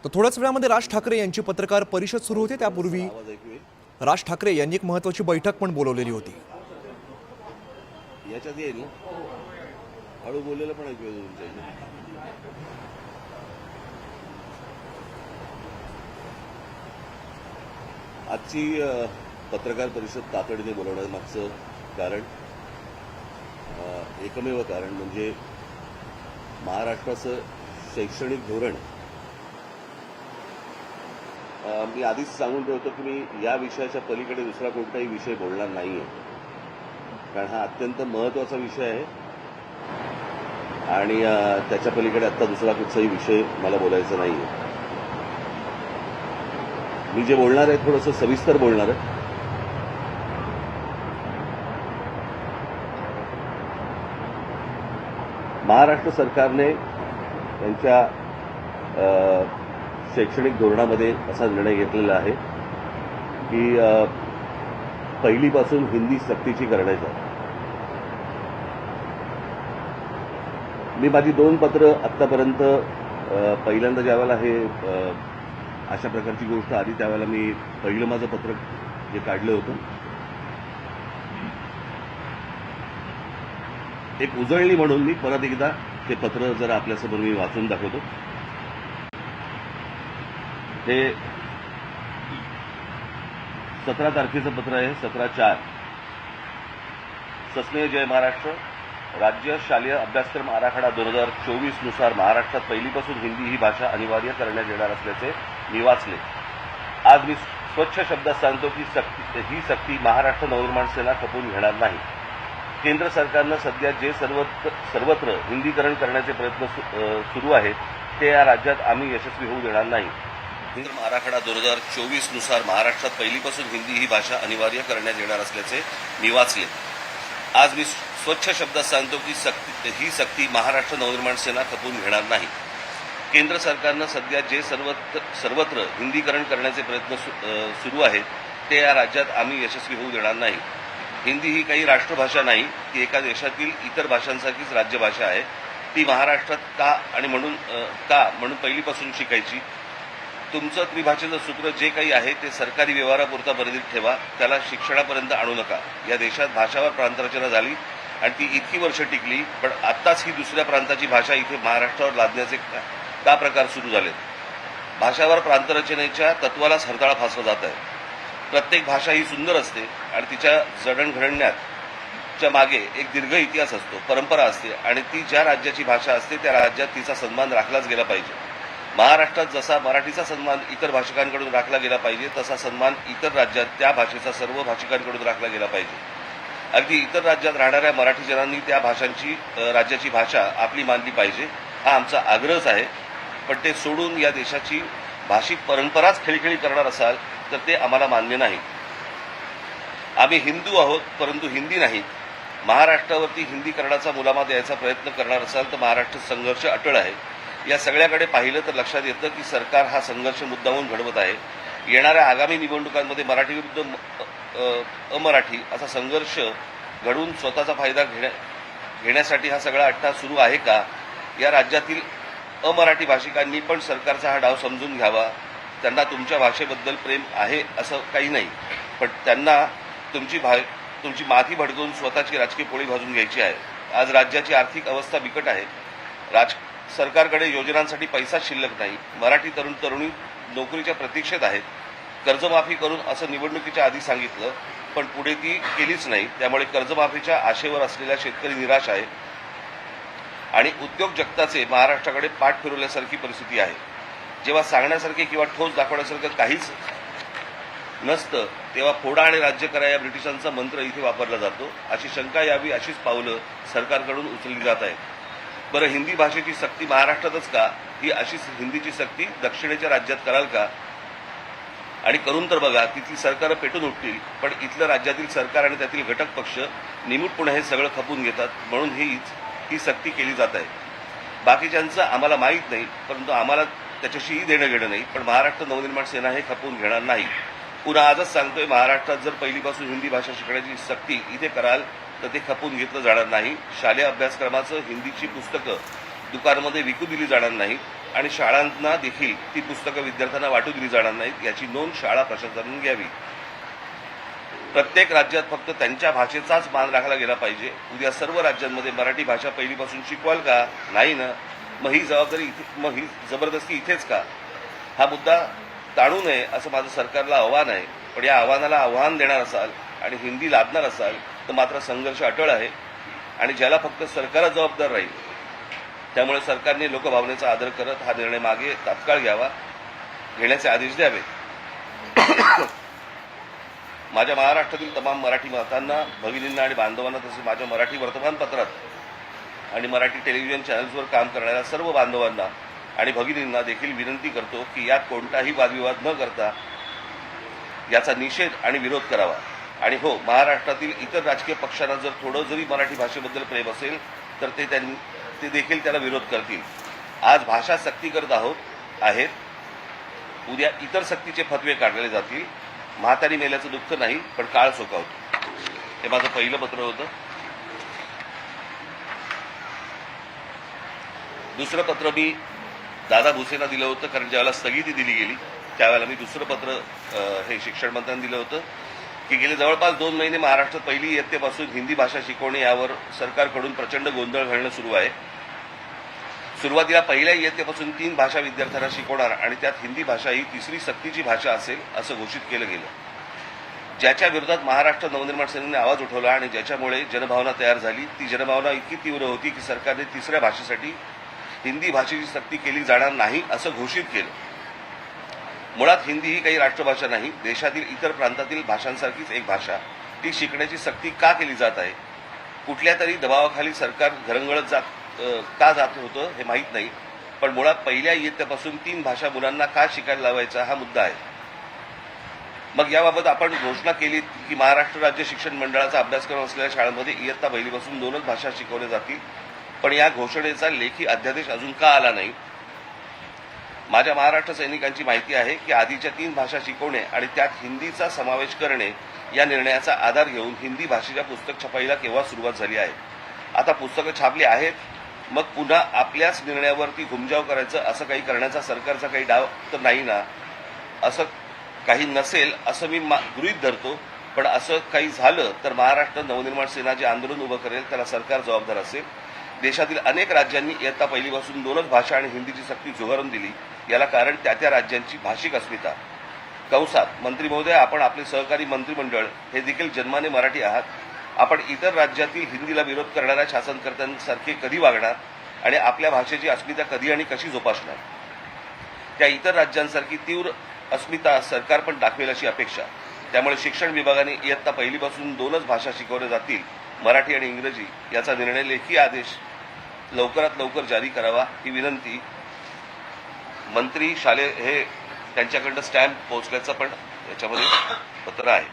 तर थोड्याच वेळामध्ये राज ठाकरे यांची पत्रकार परिषद सुरू होते. त्यापूर्वी राज ठाकरे यांनी एक महत्त्वाची बैठक पण बोलवलेली होती. याच्यात येईल ना, हळू बोललेलं पण ऐकू येईल. आजची पत्रकार परिषद तातडीने बोलवण्यामागचं कारण, एकमेव कारण म्हणजे महाराष्ट्राचं शैक्षणिक धोरण. मी आधीच सांगून ठेवतो की मी या विषयाच्या पलीकडे दुसरा कोणताही विषय बोलणार नाहीये, कारण हा अत्यंत महत्त्वाचा विषय आहे आणि त्याच्या पलीकडे आता दुसरा कुठचाही विषय मला बोलायचा नाहीये. मी जे बोलणार आहे थोडंसं सविस्तर बोलणार आहे. महाराष्ट्र सरकारने त्यांच्या शैक्षणिक धोरणामध्ये असा निर्णय घेतलेला आहे की पहिलीपासून हिंदी सक्तीची करण्याचा. मी माझी 2 पत्र आत्तापर्यंत पहिल्यांदा ज्यावेळेला हे अशा प्रकारची गोष्ट आली त्यावेळेला मी पहिलं माझं पत्र जे काढलं होतं, एक उजळणी म्हणून मी परत एकदा ते पत्र जरा आपल्यासमोर मी वाचून दाखवतो. हे 17 तारखेचं पत्र आहे, 17/4. सस्नेह जय महाराष्ट्र. राज्य शालेय अभ्यासक्रम आराखडा 2024 नुसार महाराष्ट्रात पहिलीपासून हिंदी ही भाषा अनिवार्य करण्यात येणार असल्याचे मी वाचले. आज मी स्वच्छ शब्दात सांगतो की ही सक्ती महाराष्ट्र नवनिर्माण सेना खपवून घेणार नाही. केंद्र सरकारनं सध्या जे सर्वत्र हिंदीकरण करण्याचे प्रयत्न सुरू आहेत ते या राज्यात आम्ही यशस्वी होऊ देणार नाही. आराखडा 2024 नुसार महाराष्ट्रात पहिलीपासून हिंदी ही भाषा अनिवार्य करण्यात येणार असल्याचे मी वाचले. आज मी स्वच्छ शब्दात सांगतो की ही सक्ती महाराष्ट्र नवनिर्माण सेना खपवून घेणार नाही. केंद्र सरकारनं सध्या जे सर्वत्र हिंदीकरण करण्याचे प्रयत्न सुरू आहेत ते या राज्यात आम्ही यशस्वी होऊ देणार नाही. हिंदी ही काही राष्ट्रभाषा नाही, ती एका देशातील इतर भाषांसारखीच राज्यभाषा आहे. ती महाराष्ट्रात म्हणून पहिलीपासून शिकायची. तुमचं त्रिभाषेचं सूत्र जे काही आहे ते सरकारी व्यवहारापुरता मर्यादित ठेवा, त्याला शिक्षणापर्यंत आणू नका. या देशात भाषावर प्रांतरचना झाली आणि ती इतकी वर्ष टिकली, पण आत्ताच ही दुसऱ्या प्रांताची भाषा इथे महाराष्ट्रावर लादण्याचे का प्रकार सुरू झालेत. भाषावर प्रांतरचनेच्या तत्वालाच हरताळ फासला जात आहे. प्रत्येक भाषा ही सुंदर असते आणि तिच्या जडणघडण्याच्या मागे एक दीर्घ इतिहास असतो, परंपरा असते आणि ती ज्या राज्याची भाषा असते त्या राज्यात तिचा सन्मान राखलाच गेला पाहिजे. महाराष्ट्रात जसा मराठीचा सन्मान इतर भाषिकांकडून राखला गेला पाहिजे तसा सन्मान इतर राज्यात त्या भाषेचा सर्व भाषिकांकडून राखला गेला पाहिजे. अगदी इतर राज्यात राहणाऱ्या मराठी जनांनी त्या राज्याची भाषा आपली मानली पाहिजे, हा आमचा आग्रहच आहे. पण ते सोडून या देशाची भाषिक परंपराच खेळखेळी करणार असाल तर ते आम्हाला मान्य नाही. आम्ही हिंदू आहोत परंतु हिंदी नाही. महाराष्ट्रावरती हिंदीकरणाचा मुलामा द्यायचा प्रयत्न करणार असाल तर महाराष्ट्र संघर्ष अटळ आहे. या सगळ्याकडे पाहिलं तर लक्षात येतं की सरकार हा संघर्ष मुद्दामून घडवत आहे. येणाऱ्या आगामी निवडणुकांमध्ये मराठी विरुद्ध अमराठी असा संघर्ष घडवून स्वतःचा फायदा घेण्यासाठी हा सगळा अट्टा सुरू आहे का? या राज्यातील अमराठी भाषिकांनी पण सरकारचा हा डाव समजून घ्यावा. त्यांना तुमच्या भाषेबद्दल प्रेम आहे असं काही नाही, पण त्यांना तुमची माथी भडकवून स्वतःची राजकीय पोळी भाजून घ्यायची आहे. आज राज्याची आर्थिक अवस्था बिकट आहे. सरकारकडे योजनांसाठी पैसा शिल्लक नाही. मराठी तरुणी नोकरीच्या प्रतीक्षेत आहेत. कर्जमाफी करून असं निवडणुकीच्या आधी सांगितलं, पण पुढे ती केलीच नाही. त्यामुळे कर्जमाफीच्या आशेवर असलेला शेतकरी निराश आहे आणि उद्योग जगताचे महाराष्ट्राकडे पाठ फिरवल्यासारखी परिस्थिती आहे. जेव्हा सांगण्यासारखे किंवा ठोस दाखवण्यासारखं काहीच नसतं तेव्हा फोडा आणि राज्य करा या ब्रिटिशांचा मंत्र इथे वापरला जातो. अशी शंका यावी अशीच पावलं सरकारकडून उचलली जात आहेत. बरं, हिंदी भाषेची सक्ती महाराष्ट्रातच का? ही अशीच हिंदीची सक्ती दक्षिणेच्या राज्यात कराल का? आणि करून तर बघा, तिथली सरकारं पेटून उठतील, पण इथलं राज्यातील सरकार आणि त्यातील घटक पक्ष निमूटपणे हे सगळं खपून घेतात. म्हणून ही सक्ती केली जात आहे. बाकीच्यांचं आम्हाला माहीत नाही, परंतु आम्हाला त्याच्याशीही देणं घेणं नाही. पण महाराष्ट्र नवनिर्माण सेना हे खपवून घेणार नाही. पुन्हा आजच सांगतोय, महाराष्ट्रात जर पहिलीपासून हिंदी भाषा शिकण्याची सक्ती इथे कराल तर ते खपवून घेतलं जाणार नाही. शालेय अभ्यासक्रमाचं हिंदीची पुस्तकं दुकानामध्ये विकू दिली जाणार नाहीत आणि शाळांना देखील ती पुस्तकं विद्यार्थ्यांना वाटू दिली जाणार नाहीत, याची नोंद शाळा प्रशासनाने घ्यावी. प्रत्येक राज्यात फक्त त्यांच्या भाषेचाच मान राखला गेला पाहिजे. उद्या सर्व राज्यांमध्ये मराठी भाषा पहिलीपासून शिकवाल का? नाही ना. मग ही जबाबदारी मग ही जबरदस्ती इथेच का? हा मुद्दा टाळू नये असं माझं सरकारला आव्हान आहे. पण या आव्हानाला आव्हान देणार असाल आणि हिंदी लादणार असाल तर मात्र संघर्ष अटळ आहे आणि ज्याला फक्त सरकारच जबाबदार राहील. त्यामुळे सरकारने लोकभावनेचा आदर करत हा निर्णय मागे तात्काळ घेण्याचे आदेश द्यावे. माझ्या महाराष्ट्रातील तमाम मराठी मातांना, भगिनींना आणि बांधवांना, तसेच माझ्या मराठी वर्तमानपत्रात आणि मराठी टेलिव्हिजन चॅनल्सवर काम करणाऱ्या सर्व बांधवांना आणि भगिनींना देखील विनंती करतो की यात कोणताही वादविवाद न करता याचा निषेध आणि विरोध करावा. आणि हो, महाराष्ट्रातील इतर राजकीय पक्षांना जर थोडं जरी मराठी भाषेबद्दल प्रेम असेल तर ते देखील त्याला विरोध करतील. आज भाषा सक्ती करत आहेत, उद्या इतर सक्तीचे फतवे काढले जातील. म्हातारी मेल्याचं दुःख नाही, पण काळ सोकावतो. हे माझं पहिलं पत्र होतं. दुसरं पत्र मी दादा भुसेंना दिलं होतं, कारण ज्यावेळेला स्थगिती दिली गेली त्यावेळेला मी दुसरं पत्र हे शिक्षण मंत्र्यांना दिलं होतं की गेले जवळपास 2 महिने महाराष्ट्रात पहिली इयत्तेपासून हिंदी भाषा शिकवणे यावर सरकारकडून प्रचंड गोंधळ घालणं सुरू आहे. सुरुवातीला पहिल्या इयत्तेपासून 3 भाषा विद्यार्थ्यांना शिकवणार आणि त्यात हिंदी भाषा ही तिसरी सक्तीची भाषा असेल असं घोषित केलं गेलं. ज्याच्या विरोधात महाराष्ट्र नवनिर्माण सेनेने आवाज उठवला आणि ज्याच्यामुळे जनभावना तयार झाली. ती जनभावना इतकी तीव्र होती की सरकारने तिसऱ्या भाषेसाठी हिंदी भाषेची सक्ती केली जाणार नाही असं घोषित केलं. मुळात हिंदी ही काही राष्ट्रभाषा नाही, देशातील इतर प्रांतातील भाषांसारखीच एक भाषा. ती शिकण्याची सक्ती का केली जात आहे? कुठल्या तरी दबावाखाली सरकार घरंगळत का जात होतं हे माहीत नाही, पण मुळात पहिल्या इयत्तेपासून 3 भाषा मुलांना का शिकायला लावायचा हा मुद्दा आहे. मग याबाबत आपण घोषणा केली की महाराष्ट्र राज्य शिक्षण मंडळाचा अभ्यासक्रम असलेल्या शाळांमध्ये इयत्ता पहिलीपासून 2च भाषा शिकवल्या जातील, पण या घोषणेचा लेखी अध्यादेश अजून का आला नाही? माझ्या महाराष्ट्र सैनिकांची माहिती आहे की आधीच्या 3 भाषा शिकवणे आणि त्यात हिंदीचा समावेश करणे या निर्णयाचा आधार घेऊन हिंदी भाषेच्या पुस्तक छपाईला केव्हा सुरुवात झाली आहे. आता पुस्तकं छापली आहेत, मग पुन्हा आपल्याच निर्णयावरती घुमजाव करायचं असं काही करण्याचा सरकारचा काही डाव तर नाही ना? असं काही नसेल असं मी गृहीत धरतो, पण असं काही झालं तर महाराष्ट्र नवनिर्माण सेना जे आंदोलन उभं करेल त्याला सरकार जबाबदार असेल. देशातील अनेक राज्यांनी इयत्ता पहिलीपासून 2च भाषा आणि हिंदीची सक्ती झुगारून दिली. याला कारण त्या राज्यांची भाषिक अस्मिता. कंसात मंत्री महोदय, आपण आपले सहकारी मंत्रिमंडळ हे देखील जन्माने मराठी आहात. आपण इतर राज्यातील हिंदीला विरोध करणाऱ्या शासनकर्त्यांसारखे कधी वागणार आणि आपल्या भाषेची अस्मिता कधी आणि कशी जोपासणार? त्या इतर राज्यांसारखी तीव्र अस्मिता सरकार पण दाखवेल अशी अपेक्षा. त्यामुळे शिक्षण विभागाने इयत्ता पहिलीपासून 2च भाषा शिकवल्या जातील, मराठी आणि इंग्रजी, याचा निर्णय लेखी आदेश लवकरात लवकर जारी करावा ही विनंती मंत्री शालेय हे त्यांच्याकडनं स्टॅम्प पोहोचल्याचं पण याच्यामध्ये पत्र आहे.